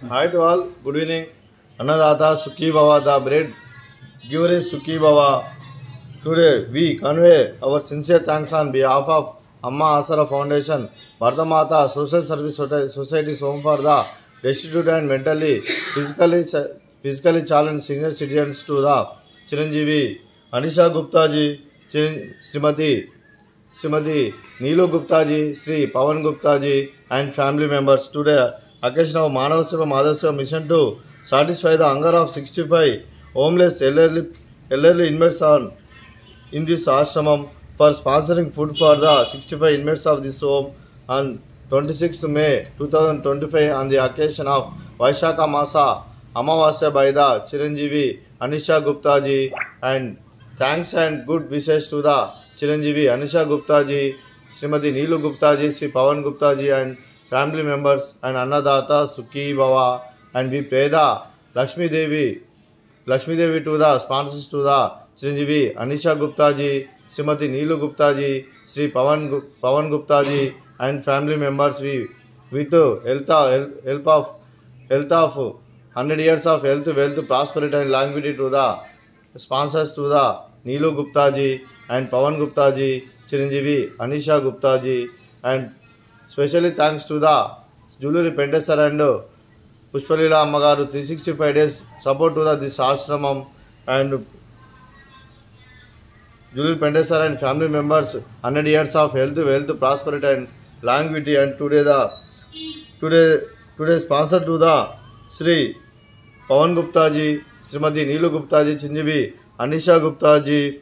Hi to all, good evening. Annadata Sukhi Baba, the bread giver is Sukhi Baba. Today we convey our sincere thanks on behalf of Amma Asara Foundation, Bhardamata Social Service Society's home for the destitute and physically challenged senior citizens to the Chiranjeevi, Anisha Gupta ji, Srimati Neelu Gupta ji, Sri Pawan Gupta ji, and family members. Today, occasion of Manav Seva Madhav Seva mission to satisfy the hunger of 65 homeless elderly inmates in this ashramam for sponsoring food for the 65 inmates of this home on 26th May 2025 on the occasion of Vaishakha Masa Amavasya by the Chiranjeevi Anisha Gupta ji, and thanks and good wishes to the Chiranjeevi Anisha Gupta ji, Srimati Neelu Gupta ji, Sri Pawan Gupta ji, and family members, and Annadata Sukhi Bhava, and we pray the Lakshmi Devi to the sponsors to the Chiranjeevi Anisha Gupta ji, Srimati Neelu Gupta ji, Sri Pawan Gupta ji, and family members. We with help of 100 years of health, wealth, prosperity, and longevity to the sponsors to the Neelu Gupta ji and Pawan Gupta ji, Chiranjeevi Anisha Gupta ji, and specially thanks to the Juluri Pentesar and Pushpalila Ammagaru 365 days support to this ashramam, and Juluri Pentesar and family members 100 years of health, wealth, prosperity, and longevity. And today sponsor to the Sri Pawan Gupta ji, Srimati Neelu Gupta ji, Chiranjeevi Anisha Gupta ji.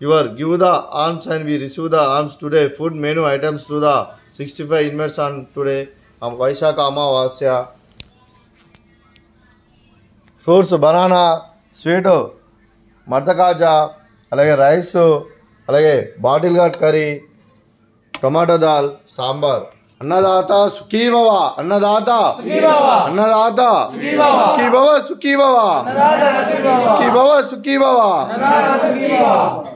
You give the alms and we receive the alms today. Food menu items to the 65 inmates on today. Vaishakha Amavasya. Fruits, banana, sweet, martakaja, alage rice, alage bottle guard curry, tomato dal, sambar. Annadata Sukhi Bhava, Annadata Sukhi Bhava, Annadata Sukhi Bhava, Sukhi Bhava, Sukhi Bhava, Sukhi Bhava, Annadata Sukhi Bhava.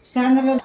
Sandra